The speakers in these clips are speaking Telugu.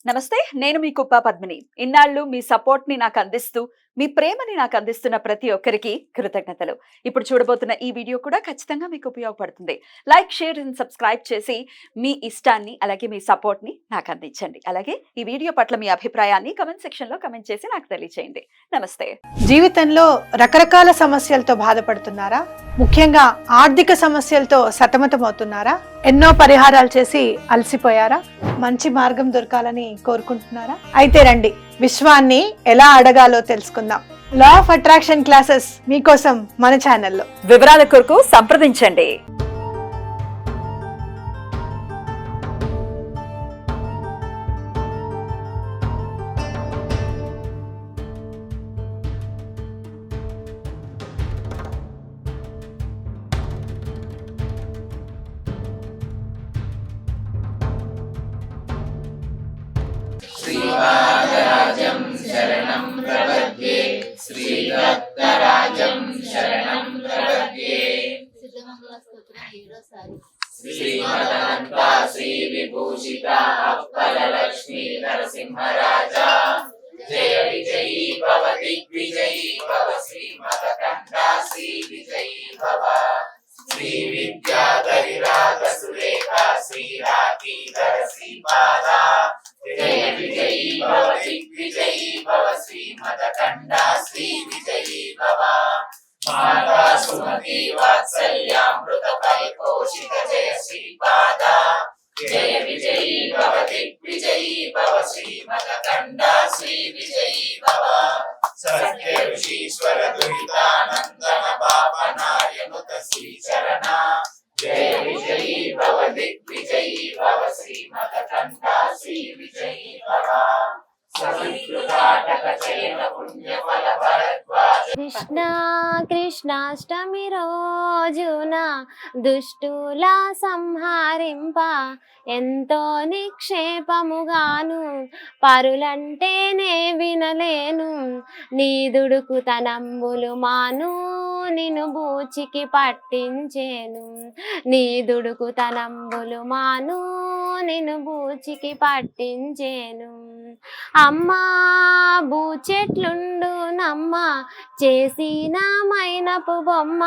నమస్తే. నేను మీ కుప్ప పద్మిని. ఇన్నాళ్ళు మీ సపోర్ట్‌ని నాకందిస్తూ, మీ ప్రేమని నాకందిస్తున్న ప్రతి ఒక్కరికి కృతజ్ఞతలు. ఇప్పుడు చూడబోతున్న ఈ వీడియో కూడా ఖచ్చితంగా మీకు ఉపయోగపడుతుంది. లైక్, షేర్ అండ్ సబ్స్క్రైబ్ చేసి మీ ఇష్టాన్ని, అలాగే మీ సపోర్ట్‌ని నాకందించండి. అలాగే ఈ వీడియో పట్ల మీ అభిప్రాయాన్ని కామెంట్ సెక్షన్‌లో కామెంట్ చేసి నాకు తెలియజేయండి. నమస్తే. జీవితంలో రకరకాల సమస్యలతో బాధపడుతున్నారా? ముఖ్యంగా ఆర్థిక సమస్యలతో సతమతమవుతున్నారా? ఎన్నో పరిహారాలు చేసి అలసిపోయారా? మంచి మార్గం దొరకాలని కోరుకుంటున్నారా? అయితే రండి, విశ్వాన్ని ఎలా అడగాలో తెలుసుకుందాం. లా ఆఫ్ అట్రాక్షన్ క్లాసెస్ మీకోసం మన ఛానల్లో. వివరాల కొరకు సంప్రదించండి. శ్రీపాదరాజం శరణం ప్రపద్యే శ్రీదత్తరాజం శరణం ప్రపద్యే శ్రీమదనంత శ్రీ విభూషిత అప్పలక్ష్మీ నరసింహరాజా జయ విజయీ భవ దిగ్విజయీ భవ శ్రీమదకంఠ శ్రీ విజయీ భవ శ్రీ విద్యాధరి రాగ సురేఖ శ్రీరాకీధర శ్రీపాద జయ విజయీ భవ దిగ్విజయీ భవ శ్రీమదకంఠ శ్రీ విజయీ భవ మాతా సుమతి వాత్సల్యామృత పరిపోషిత జయ శ్రీపాద జయ విజయీ భవ దిగ్విజయీ భవ శ్రీమదకంఠ శ్రీ విజయీ భవ సత్య ఋషీశ్వర దురితానందన పాపనాయనుత శ్రీ చరణ జయ విజయీ భవ దిగ్విజయీ భవ శ్రీమదకంఠ శ్రీ విజయీ భవ సవితృకాటక చయన పుణ్య ఫల భరద్వాజ కృష్ణ కృష్ణాష్టమి రోజున దుష్టుల సంహరింప ఎంతో నిక్షేపముగాను పరులంటేనే వినలేను నీ దుడుకు తనంబులు మాను నిన్ను బూచికి పట్టించేను నీ దుడుకు తనంబులు మాను నిన్ను బూచికి పట్టించేను అమ్మా బూచెట్లుండు నమ్మ చేసిన మైనపు బొమ్మ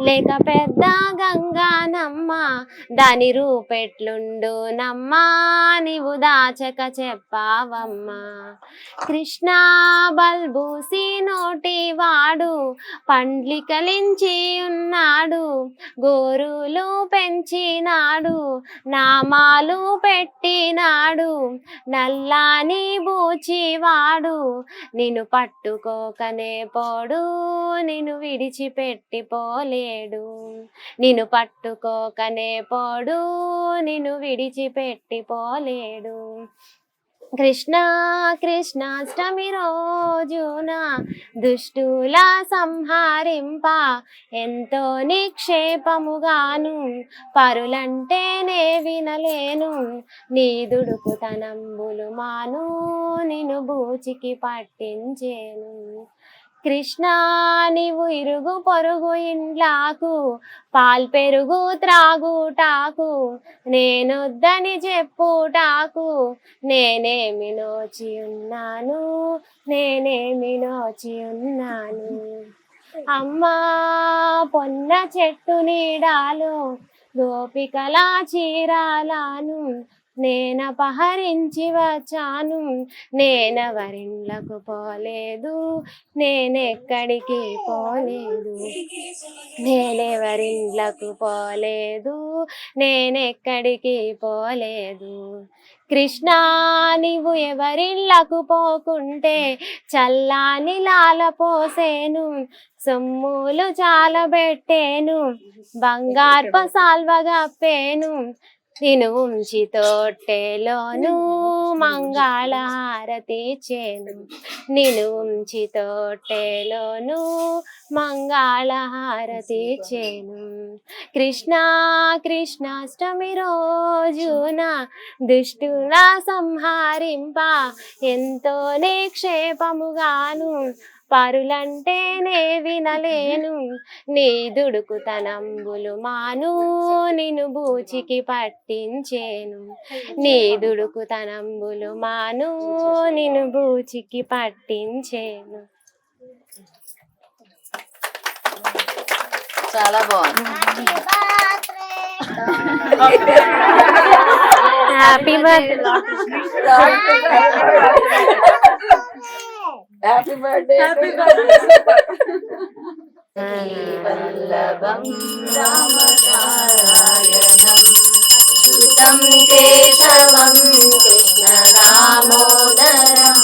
లేక పెద్ద గంగానమ్మ దాని రూపెట్లుండు నమ్మా నీవు దాచక చెప్పావమ్మా కృష్ణ బల్బూసి నోటి వాడు పండ్లికలించి ఉన్నాడు గోరులు పెంచినాడు నామాలు పెట్టినాడు నల్లాని బూచివాడు నిన్ను పట్టుకోకనే పోడు నిన్ను విడిచిపెట్టి పోలేడు నిన్ను పట్టుకోకనే పోడు నిన్ను విడిచిపెట్టి పోలేడు కృష్ణ కృష్ణాష్టమి రోజున దుష్టుల సంహరింప ఎంతో నిక్షేపముగాను పరులంటేనే వినలేను నీ దుడుకు తనంబులు మాను నిన్ను బూచికి పట్టించేను కృష్ణ నీవు ఇరుగు పొరుగు ఇండ్లాకు పాల్ పెరుగు త్రాగుటాకు నేనొద్దని చెప్పుటాకు నేనేమి నోచి ఉన్నాను నేనేమి నోచి ఉన్నాను అమ్మా పొన్న చెట్టు నీడాలో గోపికల చీరాలాను నేనపహరించి వచ్చాను నేనెవరిండ్లకు పోలేదు నేనెక్కడికి పోలేదు నేనెవరిండ్లకు పోలేదు నేనెక్కడికి పోలేదు కృష్ణ నీవు ఎవరిళ్ళకు పోకుంటే చల్లాని లాల పోసేను సొమ్ములు చాలబెట్టేను బంగార్ప సాల్వగప్పేను నిన్ను ఉంచి తోటెలోను మంగళహారతి చేను నిన్ను ఉంచి తోటెలోను మంగళహారతి చేను కృష్ణ కృష్ణాష్టమి రోజున దుష్టుల సంహరింప ఎంతో నిక్షేపముగాను పరులంటేనే వినలేను నీ దుడుకుతనంబులు మాను నిన్ను బూచికి పట్టించేను నీ దుడుకుతనంబులు మాను నిన్ను బూచికి పట్టించేను. చాలా బాగుంది. Happy birthday. Happy birthday. వల్లభం రామనారాయణం సుతం కేశవం కృష్ణ దామోదరం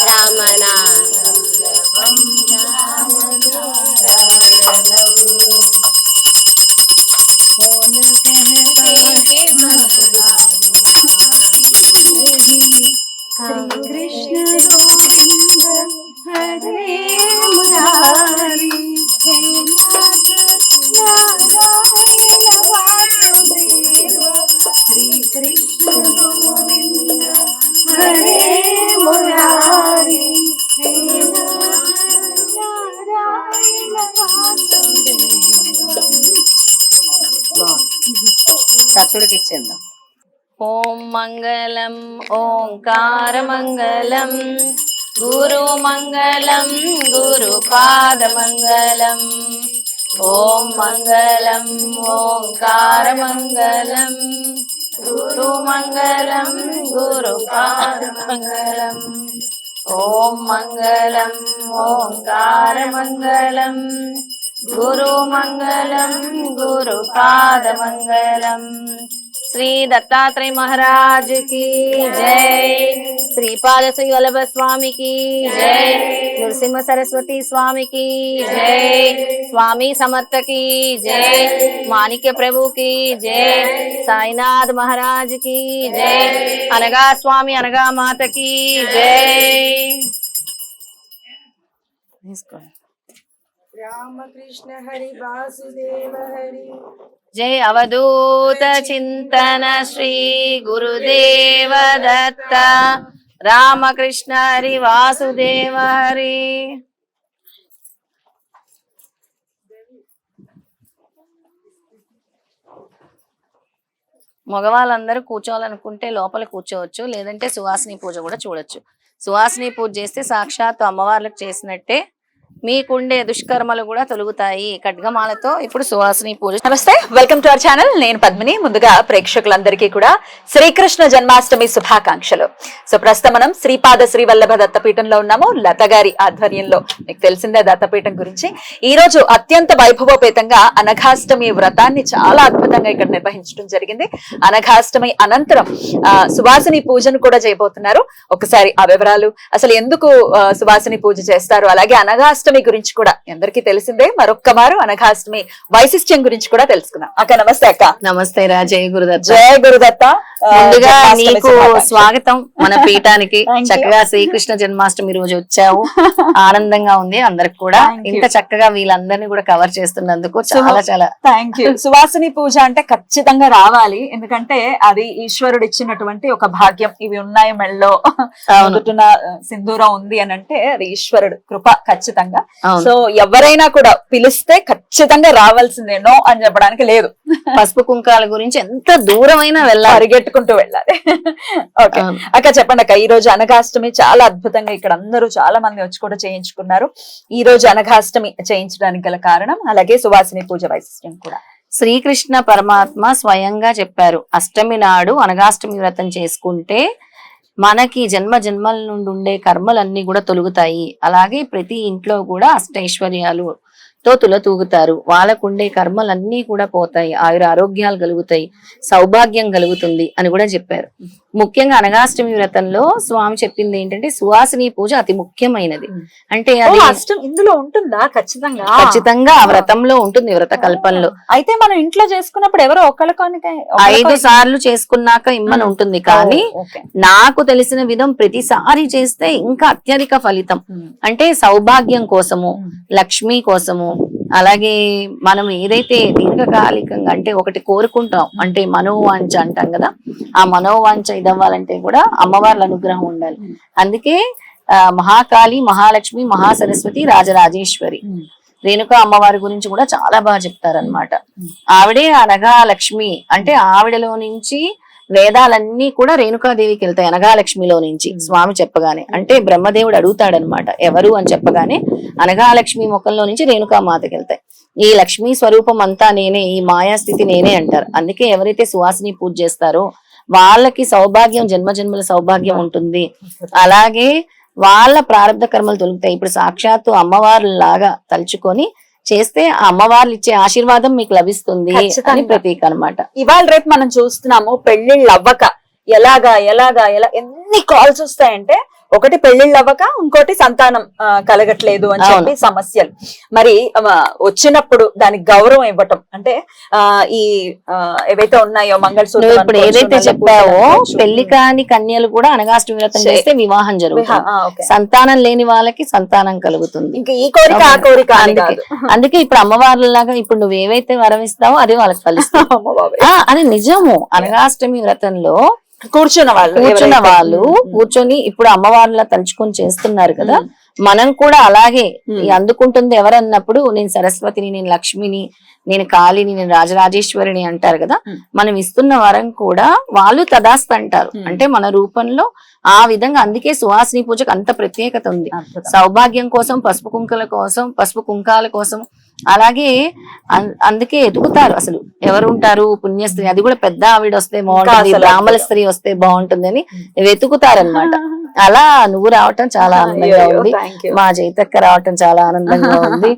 రామనారాయణం వల్లభం రామనారాయణం. कौन कहते हैं श्री कृष्ण गोविंद हरे मुरारी हे नाथ नारायण वासुदेव श्री कृष्ण गोविंद हरे मुरारी हे नाथ नारायण वासुदेव. సత్తుడికి ఇచ్చేద్దాం. ఓం మంగళం ఓంకార మంగళం గురు మంగళం గురు పాద మంగళం. ఓం మంగళం ఓంకార మంగళం గురు మంగళం గురు పాద మంగళం. ఓం మంగళం ఓంకార మంగళం గురు మంగళం గురు పాద మంగళం. శ్రీ దత్తాత్రేయ మహారాజ్ కి జై. శ్రీపాద శ్రీ వల్లభ స్వామికి జై. నృసింహ సరస్వతి స్వామికి జై. స్వామి సమర్థకి జై. మాణిక్య ప్రభుకి జై. సాయినాథ్ మహారాజ్ కి జై. అనగా స్వామి అనగా మాతకి జై. रामकृष्ण हरि वासुदेव हरि. जय अवधूत चिंतन श्री गुरुदेव दत्त रामकृष्ण हरि वासुदेव हरि. మగవాళ్ళందరూ కూర్చోవాలనుకుంటే లోపల కూర్చోవచ్చు, లేదంటే సువాసిని పూజ కూడా చూడొచ్చు. సువాసిని పూజ చేస్తే సాక్షాత్ అమ్మవార్లకు చేసినట్టే మీకుండే దుష్కర్మలు కూడా తొలగుతాయి ఖడ్గమాలతో. ఇప్పుడు సువాసిని పూజ. నమస్తే, వెల్కమ్ టు అవర్ ఛానల్. నేను పద్మిని. ముందుగా ప్రేక్షకులందరికీ కూడా శ్రీకృష్ణ జన్మాష్టమి శుభాకాంక్షలు. సో ప్రస్తుతం మనం శ్రీపాద శ్రీ వల్లభ దత్తపీఠంలో ఉన్నాము, లత గారి ఆధ్వర్యంలో. మీకు తెలిసిందే దత్తపీఠం గురించి. ఈ రోజు అత్యంత వైభవోపేతంగా అనఘాష్టమి వ్రతాన్ని చాలా అద్భుతంగా ఇక్కడ నిర్వహించడం జరిగింది. అనఘాష్టమి అనంతరం సువాసిని పూజను కూడా చేయబోతున్నారు. ఒకసారి ఆ వివరాలు, అసలు ఎందుకు సువాసిని పూజ చేస్తారు, అలాగే అనఘాష్టమి గురించి కూడా అందరికీ తెలిసిందే. మరొక్క మారు అనఘాష్టమి వైశిష్ట్యం గురించి కూడా తెలుసుకుందాం. అక్క నమస్తే. అక్క నమస్తే రా. జయ గురుదత్త. జయ గురుదత్త. ముందుగా నీకు స్వాగతం మన పీఠానికి. చక్కగా శ్రీకృష్ణ జన్మాష్టమి రోజు వచ్చావు, ఆనందంగా ఉంది అందరికి కూడా. ఇంత చక్కగా వీళ్ళందరినీ కూడా కవర్ చేస్తున్నందుకు చాలా చాలా థ్యాంక్ యూ. సువాసిని పూజ అంటే ఖచ్చితంగా రావాలి, ఎందుకంటే అది ఈశ్వరుడు ఇచ్చినటువంటి ఒక భాగ్యం. ఇవి ఉన్నాయి మెళ్ళలో, నుదుటిన సింధూరం ఉంది అని అంటే అది ఈశ్వరుడు కృప ఖచ్చితంగా. సో ఎవరైనా కూడా పిలిస్తే ఖచ్చితంగా రావాల్సిందే, నో అని చెప్పడానికి లేదు. పసుపు కుంకాల గురించి ఎంత దూరమైనా వెళ్ళాలి, పరిగెట్టుకుంటూ వెళ్ళాలి. ఓకే అక్క, చెప్పండి అక్క. ఈ రోజు అనఘాష్టమి చాలా అద్భుతంగా ఇక్కడ అందరూ చాలా మంది వచ్చి కూడా చేయించుకున్నారు. ఈ రోజు అనఘాష్టమి చేయించడానికి గల కారణం, అలాగే సువాసిని పూజ వైశిష్ట్యం కూడా. శ్రీకృష్ణ పరమాత్మ స్వయంగా చెప్పారు, అష్టమి నాడు అనఘాష్టమి వ్రతం చేసుకుంటే మనకి జన్మ జన్మల నుండి ఉండే కర్మలన్నీ కూడా తొలుగుతాయి. అలాగే ప్రతి ఇంట్లో కూడా అష్టైశ్వర్యాలుతో తులతూగుతారు. వాళ్ళకుండే కర్మలన్నీ కూడా పోతాయి, ఆయుర ఆరోగ్యాలు కలుగుతాయి, సౌభాగ్యం కలుగుతుంది అని కూడా చెప్పారు. ముఖ్యంగా అనఘాష్టమి వ్రతంలో స్వామి చెప్పింది ఏంటంటే సువాసిని పూజ అతి ముఖ్యమైనది. అంటే అది ఇందులో ఉంటుందా? ఖచ్చితంగా ఖచ్చితంగా ఆ వ్రతంలో ఉంటుంది, వ్రత కల్పంలో. అయితే మనం ఇంట్లో చేసుకున్నప్పుడు ఎవరో ఒకళ్ళకొనికే 5 సార్లు చేసుకున్నాక ఇమ్మని ఉంటుంది. కానీ నాకు తెలిసిన విధం ప్రతిసారి చేస్తే ఇంకా అత్యధిక ఫలితం. అంటే సౌభాగ్యం కోసము, లక్ష్మి కోసము, అలాగే మనం ఏదైతే దీర్ఘకాలికంగా అంటే ఒకటి కోరుకుంటాం, అంటే మనోవాంఛ అంటాం కదా, ఆ మనోవాంఛ ఇదవ్వాలంటే కూడా అమ్మవార్ల అనుగ్రహం ఉండాలి. అందుకే మహాకాళి, మహాలక్ష్మి, మహాసరస్వతి, రాజరాజేశ్వరి. రేణుకా అమ్మవారి గురించి కూడా చాలా బాగా చెప్తారనమాట. ఆవిడే అనఘాలక్ష్మి అంటే ఆవిడలో నుంచి వేదాలన్నీ కూడా రేణుకాదేవికి వెళ్తాయి. అనఘాలక్ష్మిలో నుంచి స్వామి చెప్పగానే, అంటే బ్రహ్మదేవుడు అడుగుతాడనమాట ఎవరు అని చెప్పగానే అనఘాలక్ష్మి ముఖంలో నుంచి రేణుకామాతకి వెళ్తాయి. ఈ లక్ష్మీ స్వరూపం అంతా నేనే, ఈ మాయాస్థితి నేనే అంటారు. అందుకే ఎవరైతే సువాసిని పూజ చేస్తారో వాళ్ళకి సౌభాగ్యం, జన్మ జన్మల సౌభాగ్యం ఉంటుంది. అలాగే వాళ్ళ ప్రారంభ కర్మలు తొలుగుతాయి. ఇప్పుడు సాక్షాత్తు అమ్మవారు లాగా తలుచుకొని చేస్తే ఆ అమ్మవార్లు ఇచ్చే ఆశీర్వాదం మీకు లభిస్తుంది అని ప్రతీక అన్నమాట. ఇవాళ రేపు మనం చూస్తున్నాము పెళ్లిళ్ళు అవ్వక ఎలా ఎన్ని కాల్స్ వస్తాయంటే, ఒకటి పెళ్లిళ్ళు అవ్వక, ఇంకోటి సంతానం కలగట్లేదు అని చెప్పి సమస్యలు. మరి వచ్చినప్పుడు దానికి గౌరవం ఇవ్వటం అంటే ఈ ఏవైతే ఉన్నాయో మంగళసూత్రం, ఇప్పుడు ఏదైతే చెప్పావో పెళ్లి కాని కన్యలు కూడా అనగాష్టమి వ్రతం చేస్తే వివాహం జరుగుతుంది. సంతానం లేని వాళ్ళకి సంతానం కలుగుతుంది. ఇంకా ఈ కోరిక ఆ కోరిక అందుకే ఇప్పుడు అమ్మవార్లలాగా ఇప్పుడు నువ్వు ఏవైతే వరం ఇస్తావో అదే వాళ్ళకి ఫలిస్తుంది. అది నిజము. అనగాష్టమి వ్రతంలో కూర్చున్న వాళ్ళు కూర్చొని ఇప్పుడు అమ్మవారిలా తలుచుకొని చేస్తున్నారు కదా, మనం కూడా అలాగే అందుకుంటుంది ఎవరన్నప్పుడు నేను సరస్వతిని, నేను లక్ష్మిని, నేను కాళిని, నేను రాజరాజేశ్వరిని అంటారు కదా. మనం ఇస్తున్న వరం కూడా వాళ్ళు తదాస్తు అంటారు. అంటే మన రూపంలో ఆ విధంగా. అందుకే సువాసిని పూజకు అంత ప్రత్యేకత ఉంది. సౌభాగ్యం కోసం, పసుపు కుంకాల కోసం. అలాగే అందుకే ఎదుగుతారు. అసలు ఎవరు ఉంటారు పుణ్యస్త్రీ, అది కూడా పెద్ద ఆవిడ వస్తే బాగుంటుంది, బ్రాహ్మణ స్త్రీ వస్తే బాగుంటుంది అని వెతుకుతారనమాట. అలా నువ్వు రావటం చాలా ఆనందంగా ఉంది. మా చైతక్క రావటం చాలా ఆనందంగా ఉంది.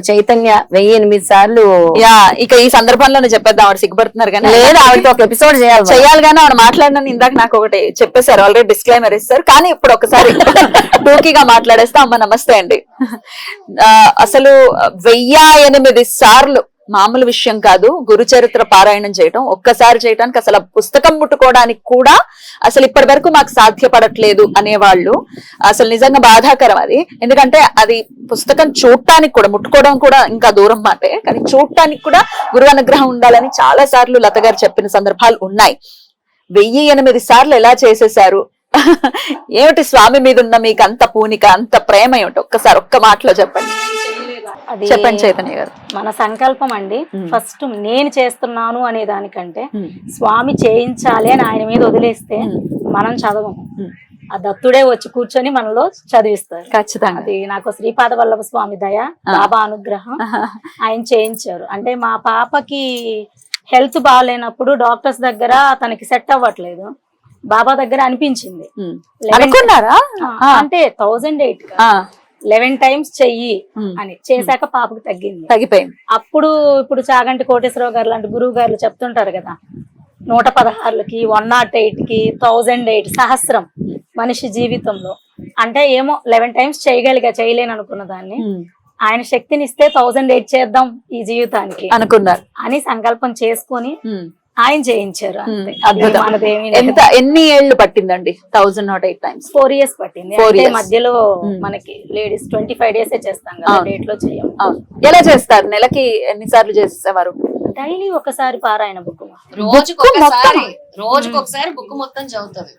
చైతన్య 1008 సార్లు ఇక ఈ సందర్భంలో చెప్పేద్దాం. ఆవిడ సిగ్గుపడుతున్నారు కానీ లేదు, ఆవిడతో ఒక ఎపిసోడ్ చేయాలి కానీ ఆవిడ మాట్లాడిన ఇందాక నాకు ఒకటి చెప్పేశారు, ఆల్రెడీ డిస్క్లైమర్ ఇస్తారు. కానీ ఇప్పుడు ఒకసారి టూకీగా మాట్లాడేస్తా. అమ్మ నమస్తే అండి. అసలు 1008 సార్లు మామూలు విషయం కాదు. గురు చరిత్ర పారాయణం చేయటం, ఒక్కసారి చేయటానికి అసలు పుస్తకం ముట్టుకోవడానికి కూడా అసలు ఇప్పటి వరకు మాకు సాధ్యపడట్లేదు అనేవాళ్ళు. అసలు నిజంగా బాధాకరం అది. ఎందుకంటే అది పుస్తకం చూడటానికి కూడా, ముట్టుకోవడం కూడా ఇంకా దూరం మాటే, కానీ చూడటానికి కూడా గురువు అనుగ్రహం ఉండాలని చాలా సార్లు లత గారు చెప్పిన సందర్భాలు ఉన్నాయి. 1008 సార్లు ఎలా చేసేశారు? ఏమిటి స్వామి మీద ఉన్న మీకు అంత పూనిక, అంత ప్రేమ ఏమిటి? ఒక్కసారి ఒక్క మాటలో చెప్పండి. చెప్పండి చైతన్య గారు. మన సంకల్పం అండి. ఫస్ట్ నేను చేస్తున్నాను అనే దానికంటే స్వామి చేయించాలి అని ఆయన మీద వదిలేస్తే మనం చదవము. ఆ దత్తుడే వచ్చి కూర్చొని మనలో చదివిస్తారు. ఖచ్చితంగా. అది నాకు శ్రీపాద వల్లభ స్వామి దయ, బాబా అనుగ్రహం. ఆయన చేయించారు. అంటే మా పాపకి హెల్త్ బాగాలేనప్పుడు డాక్టర్స్ దగ్గర తనకి సెట్ అవ్వట్లేదు, బాబా దగ్గర అనిపించింది. అనుకున్నారా? అంటే 1008 11 టైమ్స్ చెయ్యి అని చేశాక పాపకు తగ్గిపోయింది. అప్పుడు ఇప్పుడు చాగంటి కోటేశ్వరరావు గారు లాంటి గురువు గారు చెప్తుంటారు కదా, 116కి 108కి 1008 సహస్రం మనిషి జీవితంలో. అంటే ఏమో 11 టైమ్స్ చేయలేను అనుకున్న దాన్ని ఆయన శక్తినిస్తే 1008 చేద్దాం ఈ జీవితానికి అనుకున్నారు అని సంకల్పం చేసుకొని ఆయన చేయించారు. ఎన్ని ఏళ్ళు పట్టిందండి? 1008 టైమ్స్ 4 years పట్టింది. మధ్యలో మనకి లేడీస్ 25 days చేస్తాం కదా, డేట్ లో చేయం. ఎలా చేస్తారు? నెలకి ఎన్నిసార్లు చేసేవారు? డైలీ ఒకసారి పారాయణ బుక్, రోజుకొకసారి బుక్ మొత్తం చదువుతుంది.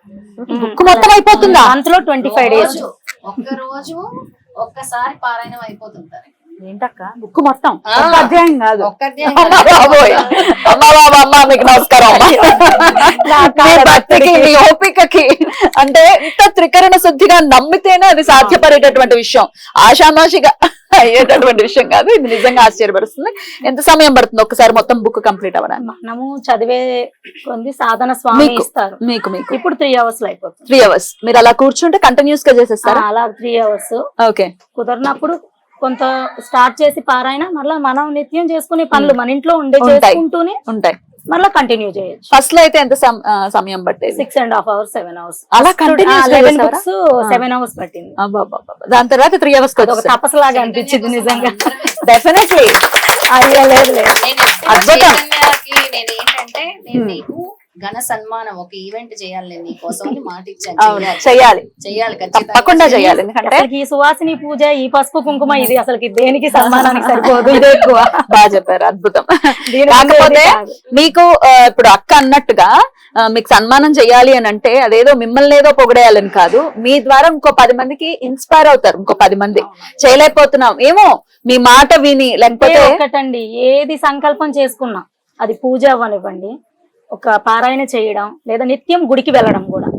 బుక్ మొత్తం అయిపోతుందా? అందులో 25 days ఒక్క రోజు ఒక్కసారి పారాయణం అయిపోతుంటారు. ఏంటక్క బుక్ మొత్తం? అధ్యాయం కాదు, ఒక్క అధ్యాయం. మీకు నమస్కారం. భక్తికి, మీ ఓపికకి, అంటే ఇంత త్రికరణ శుద్ధిగా నమ్మితేనే అది సాధ్యపడేటటువంటి విషయం, ఆషామాషిగా అయ్యేటటువంటి విషయం కాదు. ఇది నిజంగా ఆశ్చర్యపడుతుంది. ఎంత సమయం పడుతుంది ఒకసారి మొత్తం బుక్ కంప్లీట్ అవ్వడానికి? మనము చదివే కొంది సాధన స్వామి ఇస్తారు మీకు. ఇప్పుడు 3 hours లో అయిపోతుంది. 3 hours మీరు అలా కూర్చుంటే కంటిన్యూస్ గా చేసేస్తారు? అలా 3 hours. ఓకే. కుదరినప్పుడు కొంత స్టార్ట్ చేసి పారాయణ మళ్ళీ మనం నిత్యం చేసుకునే పనులు మన ఇంట్లో ఉండే చేసుకుంటూనే ఉంటాయి, మళ్ళీ కంటిన్యూ చేయొచ్చు. ఫస్ట్ లో అయితే ఎంత సమయం పట్టేది? 6.5 hours 7 hours. అలా 11 books 7 hours పట్టింది. దాని తర్వాత 3 hours ఒక తపస్సులాగా అనిపించింది నిజంగా. డెఫినెట్లీ. అద్భుతం. నేనేంటంటే నేను నీకు ఘన సన్మానం ఒక ఈవెంట్ చేయాలి నేను నీకోసం అని మాట ఇచ్చాను. అవును, చెయ్యాలి. చెయ్యాలి, చెయ్యాలి, తప్పకుండా చెయ్యాలి. ఎందుకంటే అసలుకి ఈ సువాసిని పూజ, ఈ పసుపు కుంకుమ ఇది అసలుకి దేనికి సన్మానానికి సరిపోదు, ఇదే ఎక్కువ. బాగా చెప్పారు, అద్భుతం. దీని కాకపోతే ముందు కాదు. మీకు ఇప్పుడు అక్క అన్నట్టుగా మీకు సన్మానం చేయాలి అని అంటే అదేదో మిమ్మల్ని ఏదో పొగడేయాలని కాదు, మీ ద్వారా ఇంకో 10 మందికి ఇన్స్పైర్ అవుతారు. ఇంకో 10 మంది చేయలేకపోతున్నాం ఏమో మీ మాట విని, లేకపోతే ఒకటండి, ఏది సంకల్పం చేసుకున్నా అది పూజ అవ్వనివ్వండి, ఒక పారాయణ చేయడం, లేదా నిత్యం గుడికి వెళ్ళడం కూడా,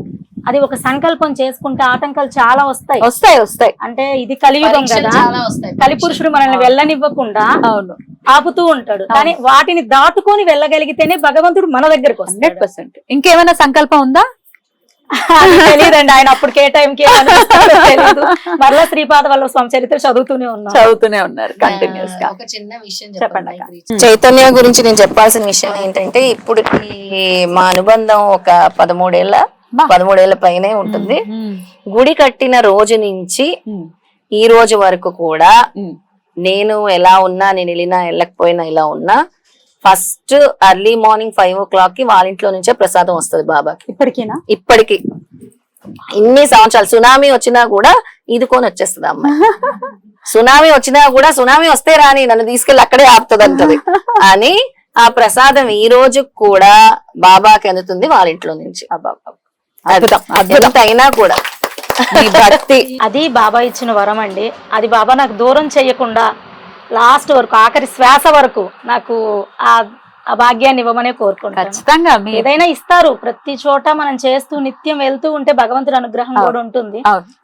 అది ఒక సంకల్పం చేసుకుంటే ఆటంకాలు చాలా వస్తాయి. వస్తాయి. అంటే ఇది కలియుగం పరీక్షలు కదా, చాలా వస్తాయి. కలిపురుషుడు మనల్ని వెళ్ళనివ్వకుండా అవును, ఆపుతూ ఉంటాడు. కానీ వాటిని దాటుకొని వెళ్ళగలిగితేనే భగవంతుడు మన దగ్గరకు వస్తాడు. 100%. ఇంకేమైనా సంకల్పం ఉందా? అది తెలియదండి, ఆయన అప్పుడు ఏ టైంకి తెలియదు. మరలా శ్రీపాద వల్ల స్వామి చరిత్ర చదువుతూనే ఉన్నారు కంటిన్యూస్ గా. ఒక చిన్న విషయం చెప్పండి చెప్పండి. చైతన్య గురించి నేను చెప్పాల్సిన విషయం ఏంటంటే, ఇప్పుడు మా అనుబంధం ఒక 13 ఏళ్ల పైనే ఉంటుంది. గుడి కట్టిన రోజు నుంచి ఈ రోజు వరకు కూడా నేను ఎలా ఉన్నా, నేను వెళ్ళినా వెళ్ళకపోయినా ఇలా ఉన్నా, ఫస్ట్ ఎర్లీ మార్నింగ్ 5 o'clock కి వాళ్ళ ఇంట్లో నుంచే ప్రసాదం వస్తుంది బాబాకి. ఇప్పటికేనా? ఇప్పటికి ఇన్ని సంవత్సరాలు సునామీ వచ్చినా కూడా ఈదుకొని వచ్చేస్తుంది అమ్మ. సునామీ వచ్చినా కూడా, సునామీ వస్తే రాని నన్ను తీసుకెళ్లి అక్కడే ఆపుతుంది అంటది అని, ఆ ప్రసాదం ఈ రోజు కూడా బాబాకి అందుతుంది వాళ్ళ ఇంట్లో నుంచి. ఎంత అయినా కూడా మీ భక్తి అది బాబా ఇచ్చిన వరం అండి. అది బాబా నాకు దూరం చెయ్యకుండా లాస్ట్ వరకు, ఆఖరి శ్వాస వరకు నాకు ఆ భాగ్యాన్ని ఇవ్వమనే కోరుకుంటాను. ఖచ్చితంగా ఏదైనా ఇస్తారు. ప్రతి చోట మనం చేస్తూ నిత్యం వెళ్తూ ఉంటే భగవంతుడి అనుగ్రహం కూడా ఉంటుంది.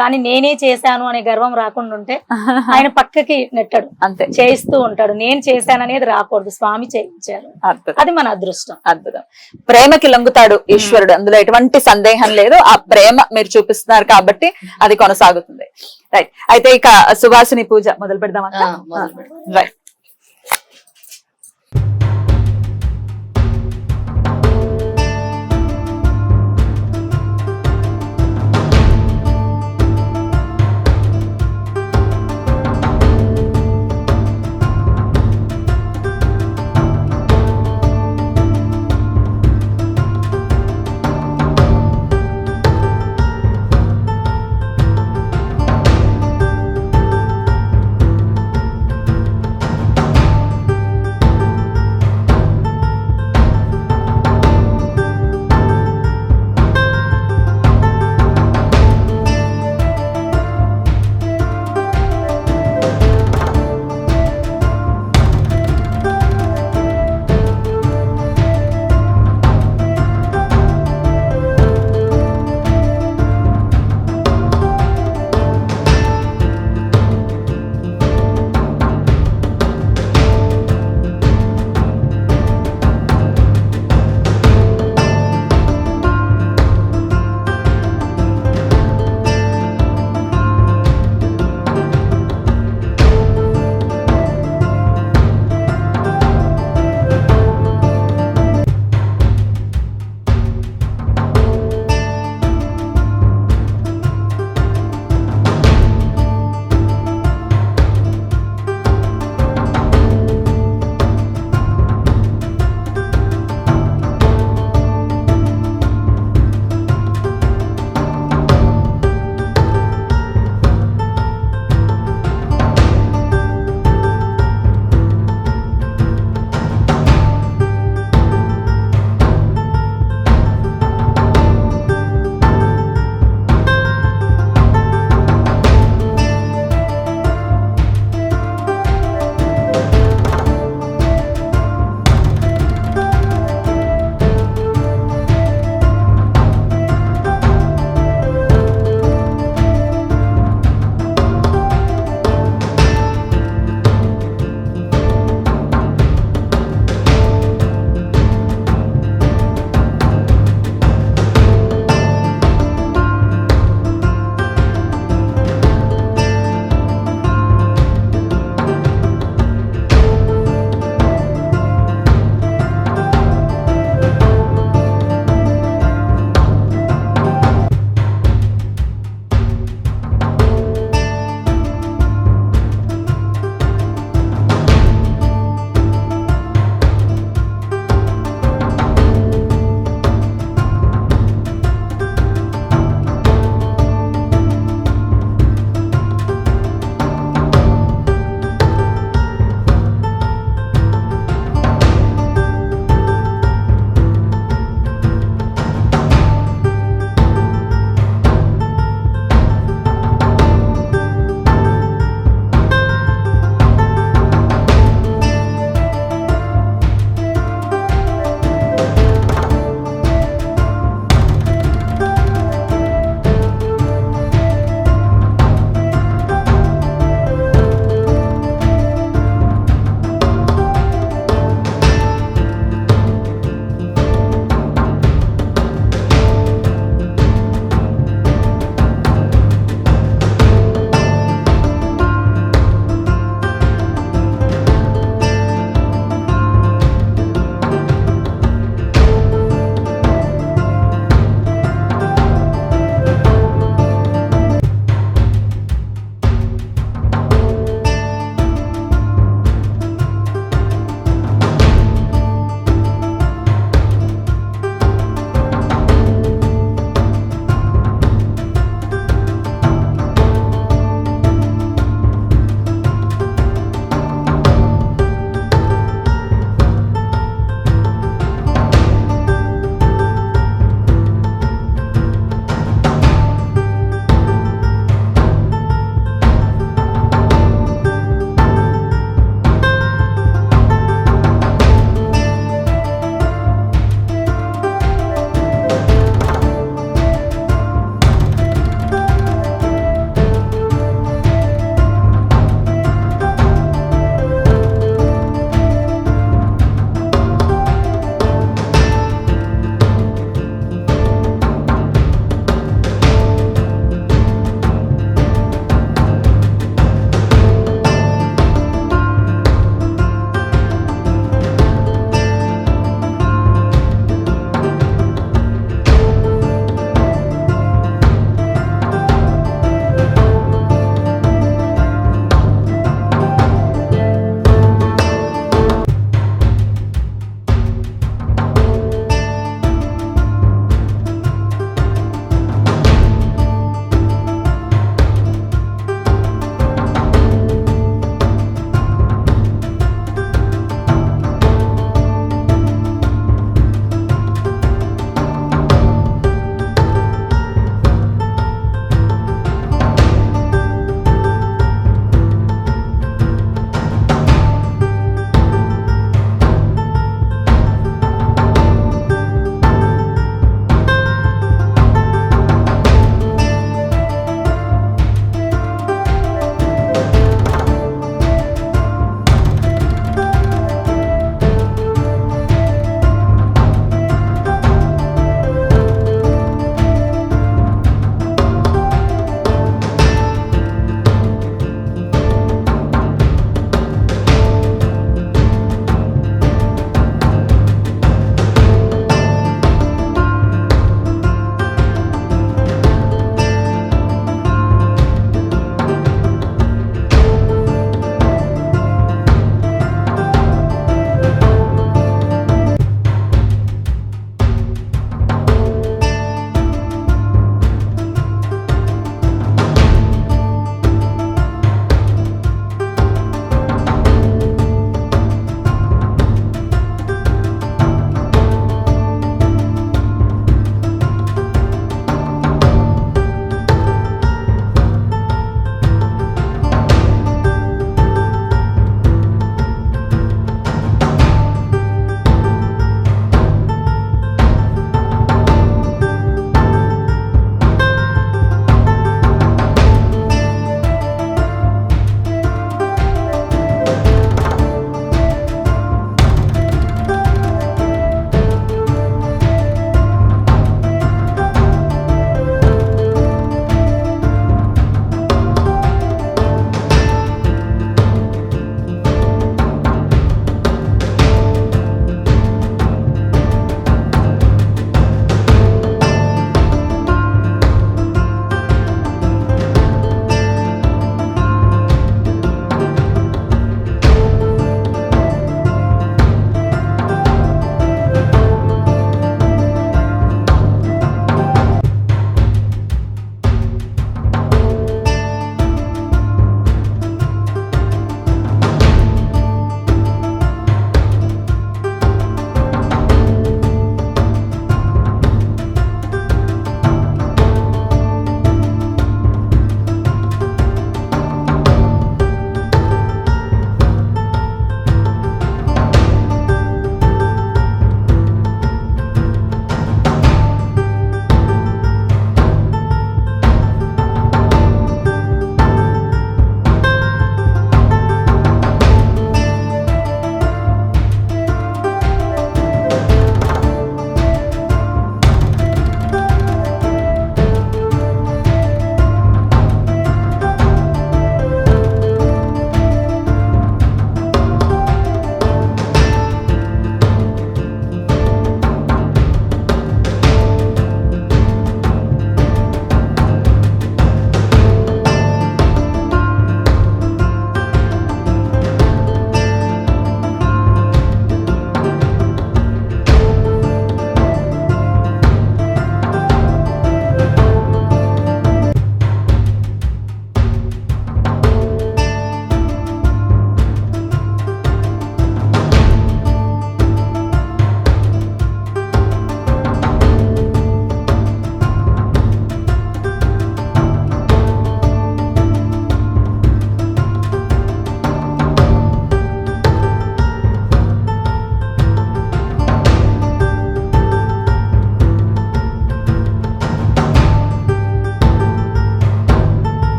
కానీ నేనే చేశాను అనే గర్వం రాకుండా ఉంటే ఆయన పక్కకి నెట్టడు, అంతే చేయిస్తూ ఉంటాడు. నేను చేశాననేది రాకూడదు, స్వామి చేయించారు, అది మన అదృష్టం. అద్భుతం. ప్రేమకి లొంగుతాడు ఈశ్వరుడు, అందులో ఎటువంటి సందేహం లేదు. ఆ ప్రేమ మీరు చూపిస్తున్నారు కాబట్టి అది కొనసాగుతుంది. రైట్, అయితే ఇక సువాసిని పూజ మొదలు పెడదామా? రైట్.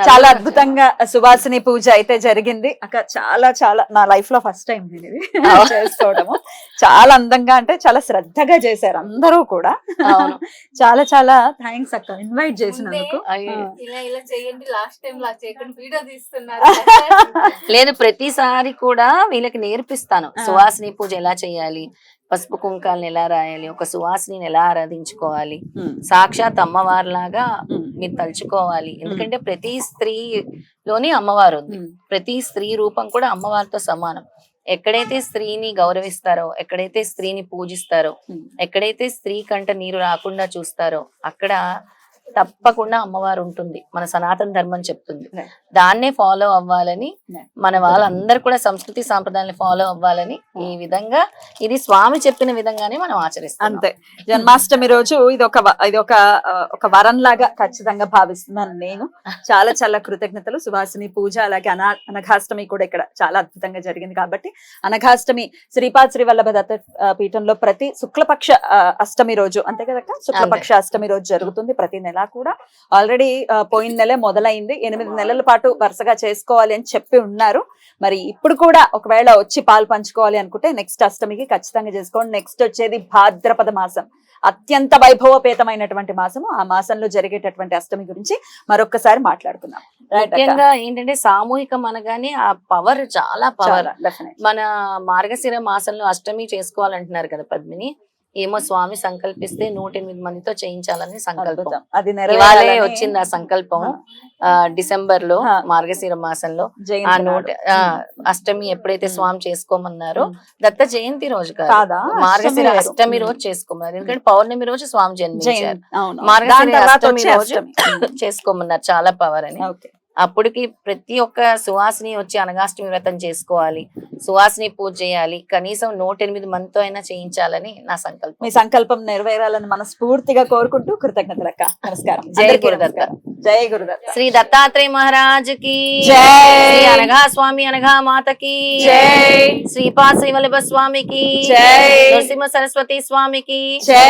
చాలా అద్భుతంగా సువాసిని పూజ అయితే జరిగింది అక్క. చాలా చాలా నా లైఫ్ లో ఫస్ట్ టైం నేను ఇది చేసుకోవడము. చాలా అందంగా అంటే చాలా శ్రద్ధగా చేశారు అందరూ కూడా. అవును. చాలా చాలా థ్యాంక్స్ అక్క ఇన్వైట్ చేసినందుకు. అయ్యో. ఇలా చేయండి, లాస్ట్ టైం లా చేయకుండా వీడియో తీస్తున్నారు. లేదు, ప్రతిసారి కూడా వీళ్ళకి నేర్పిస్తాను సువాసిని పూజ ఎలా చేయాలి, పసుపు కుంకాలను ఎలా రాయాలి, ఒక సువాసిని ఎలా ఆరాధించుకోవాలి, సాక్షాత్ అమ్మవారిలాగా మీరు తలుచుకోవాలి. ఎందుకంటే ప్రతి స్త్రీలోని అమ్మవారు ఉంది, ప్రతి స్త్రీ రూపం కూడా అమ్మవారితో సమానం. ఎక్కడైతే స్త్రీని గౌరవిస్తారో, ఎక్కడైతే స్త్రీని పూజిస్తారో, ఎక్కడైతే స్త్రీ కంట నీరు రాకుండా చూస్తారో అక్కడ తప్పకుండా అమ్మవారు ఉంటుంది. మన సనాతన ధర్మం చెప్తుంది. దాన్నే ఫాలో అవ్వాలని, మన వాళ్ళందరూ కూడా సంస్కృతి సాంప్రదాయాన్ని ఫాలో అవ్వాలని ఈ విధంగా ఇది స్వామి చెప్పిన విధంగానే మనం ఆచరిస్తాం. అంతే. జన్మాష్టమి రోజు ఇది ఒక వరం లాగా ఖచ్చితంగా భావిస్తున్నాను నేను. చాలా చాలా కృతజ్ఞతలు. సువాసిని పూజ అలాగే అనఘాష్టమి కూడా ఇక్కడ చాలా అద్భుతంగా జరిగింది కాబట్టి అనఘాష్టమి శ్రీపాద శ్రీ వల్లభ దత్త పీఠంలో ప్రతి శుక్లపక్ష అష్టమి రోజు, అంతే కదక్క, శుక్లపక్ష అష్టమి రోజు జరుగుతుంది ప్రతి నెల కూడా. ఆల్రెడీ పోయిన నెలే మొదలైంది. 8 నెలల పాటు వరుసగా చేసుకోవాలి అని చెప్పి ఉన్నారు. మరి ఇప్పుడు కూడా ఒకవేళ వచ్చి పాలు పంచుకోవాలి అనుకుంటే నెక్స్ట్ అష్టమికి ఖచ్చితంగా చేసుకోండి. నెక్స్ట్ వచ్చేది భాద్రపద మాసం, అత్యంత వైభవపేతమైనటువంటి మాసము. ఆ మాసంలో జరిగేటటువంటి అష్టమి గురించి మరొకసారి మాట్లాడుకుందాం. ముఖ్యంగా ఏంటంటే సామూహికం అనగానే ఆ పవర్, చాలా పవర్. మన మార్గశిర మాసంలో అష్టమి చేసుకోవాలంటున్నారు కదా పద్మిని. ఏమో స్వామి సంకల్పిస్తే 108 మందితో చేయించాలని సంకల్పం. అది ఇవాళే వచ్చింది ఆ సంకల్పం. డిసెంబర్ లో మార్గశిర మాసంలో ఆ అష్టమి ఎప్పుడైతే స్వామి చేసుకోమన్నారో దత్త జయంతి రోజు కాదు, మార్గశిర అష్టమి రోజు చేసుకోమన్నారు. ఎందుకంటే పౌర్ణమి రోజు స్వామి జన్మించారు, మార్గశిర అష్టమి రోజు చేసుకోమన్నారు. చాలా పవర్ అని. అప్పటికి ప్రతి ఒక్క సువాసిని వచ్చి అనగాష్టమి వ్రతం చేసుకోవాలి, సువాసిని పూజ చేయాలి, కనీసం 108 మందితో అయినా చేయించాలని నా సంకల్పం. మీ సంకల్పం నెరవేరాలని మనస్ఫూర్తిగా కోరుకుంటూ కృతజ్ఞతలు అక్క. నమస్కారం. జై గురుదత్త. జై గురుదత్త. శ్రీ దత్తాత్రేయ మహారాజ్ కి జై. శ్రీ అనఘా స్వామి అనఘా మాతకి జై. శ్రీపాద శ్రీ వల్లభ స్వామికి జై. నరసింహ సరస్వతి స్వామికి జై.